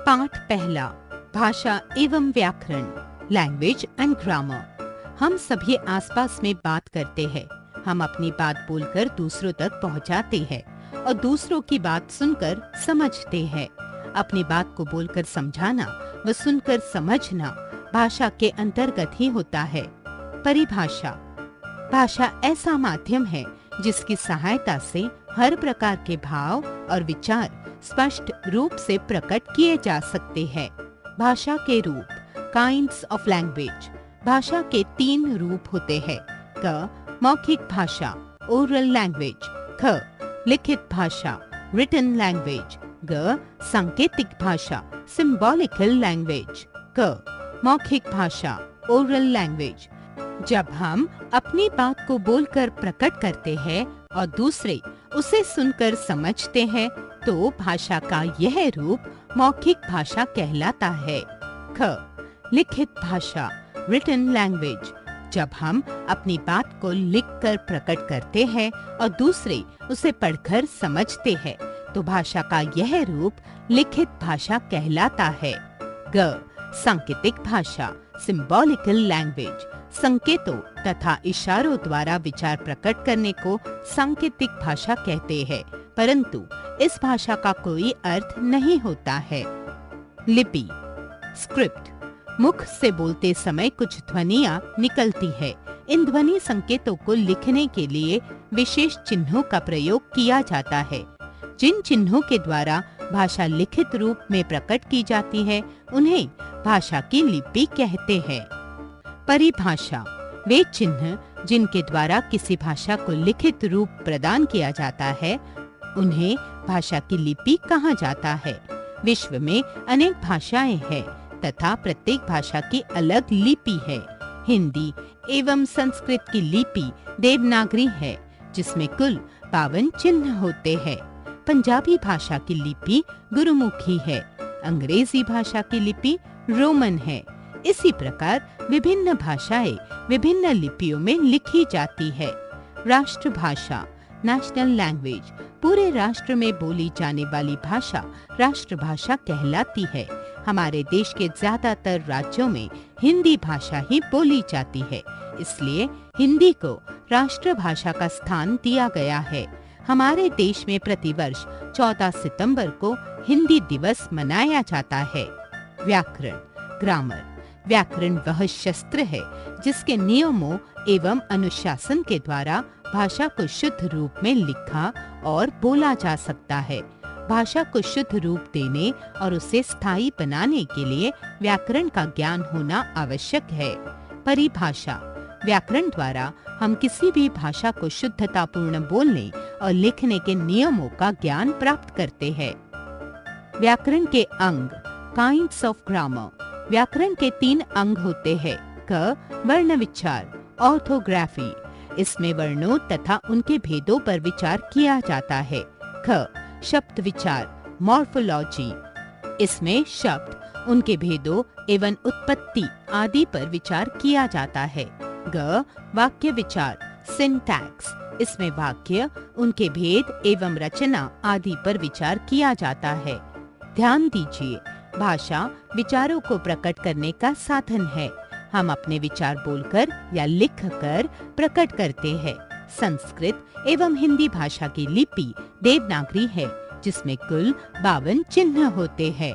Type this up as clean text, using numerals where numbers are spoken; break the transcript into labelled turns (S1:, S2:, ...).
S1: पाठ पहला, भाषा एवं व्याकरण, लैंग्वेज एंड ग्रामर। हम सभी आसपास में बात करते हैं। हम अपनी बात बोलकर दूसरों तक पहुंचाते हैं और दूसरों की बात सुनकर समझते हैं। अपनी बात को बोलकर समझाना व सुनकर समझना भाषा के अंतर्गत ही होता है। परिभाषा: भाषा ऐसा माध्यम है जिसकी सहायता से हर प्रकार के भाव और विचार स्पष्ट रूप से प्रकट किए जा सकते हैं। भाषा के रूप: काइंड्स ऑफ लैंग्वेज। भाषा के 3 रूप होते हैं। क मौखिक भाषा, ओरल लैंग्वेज। ख लिखित भाषा, रिटन लैंग्वेज। ग सांकेतिक भाषा, सिंबॉलिकल लैंग्वेज। क मौखिक भाषा, ओरल लैंग्वेज। जब हम अपनी बात को बोलकर प्रकट करते हैं और दूसरे उसे सुनकर समझते हैं तो भाषा का यह रूप मौखिक भाषा कहलाता है। ख लिखित भाषा, रिटन लैंग्वेज। जब हम अपनी बात को लिखकर प्रकट करते हैं और दूसरे उसे पढ़कर समझते हैं तो भाषा का यह रूप लिखित भाषा कहलाता है। ग सांकेतिक भाषा, सिंबॉलिकल लैंग्वेज। संकेतों तथा इशारों द्वारा विचार प्रकट करने को सांकेतिक भाषा कहते हैं, परंतु इस भाषा का कोई अर्थ नहीं होता है। लिपि: स्क्रिप्ट। मुख से बोलते समय कुछ ध्वनियां निकलती है। इन ध्वनि संकेतों को लिखने के लिए विशेष चिन्हों का प्रयोग किया जाता है। जिन चिन्हों के द्वारा भाषा लिखित रूप में प्रकट की जाती है उन्हें भाषा की लिपि कहते हैं। परिभाषा: वे चिन्ह जिनके द्वारा किसी भाषा को लिखित रूप प्रदान किया जाता है उन्हें भाषा की लिपि कहा जाता है। विश्व में अनेक भाषाएं हैं तथा प्रत्येक भाषा की अलग लिपि है। हिंदी एवं संस्कृत की लिपि देवनागरी है जिसमें कुल 52 चिन्ह होते हैं। पंजाबी भाषा की लिपि गुरुमुखी है। अंग्रेजी भाषा की लिपि रोमन है। इसी प्रकार विभिन्न भाषाएं विभिन्न लिपियों में लिखी जाती है। राष्ट्रभाषा, नेशनल लैंग्वेज। पूरे राष्ट्र में बोली जाने वाली भाषा राष्ट्रभाषा कहलाती है। हमारे देश के ज्यादातर राज्यों में हिंदी भाषा ही बोली जाती है, इसलिए हिंदी को राष्ट्रभाषा का स्थान दिया गया है। हमारे देश में प्रतिवर्ष 14 सितंबर को हिंदी दिवस मनाया जाता है। व्याकरण, ग्रामर। व्याकरण वह शस्त्र है जिसके नियमों एवं अनुशासन के द्वारा भाषा को शुद्ध रूप में लिखा और बोला जा सकता है। भाषा को शुद्ध रूप देने और उसे स्थायी बनाने के लिए व्याकरण का ज्ञान होना आवश्यक है। परिभाषा: व्याकरण द्वारा हम किसी भी भाषा को शुद्धतापूर्ण बोलने और लिखने के नियमों का ज्ञान प्राप्त करते हैं। व्याकरण के अंग, काइंड्स ऑफ ग्रामर। व्याकरण के 3 अंग होते हैं। क वर्ण विचार, ऑर्थोग्राफी। इसमें वर्णों तथा उनके भेदों पर विचार किया जाता है। ख शब्द विचार, मॉर्फोलॉजी। इसमें शब्द, उनके भेदों एवं उत्पत्ति आदि पर विचार किया जाता है। ग वाक्य विचार, सिंटैक्स। इसमें वाक्य, उनके भेद एवं रचना आदि पर विचार किया जाता है। ध्यान दीजिए, भाषा विचारों को प्रकट करने का साधन है। हम अपने विचार बोलकर या लिखकर प्रकट करते हैं। संस्कृत एवं हिंदी भाषा की लिपि देवनागरी है जिसमें कुल 52 चिन्ह होते हैं।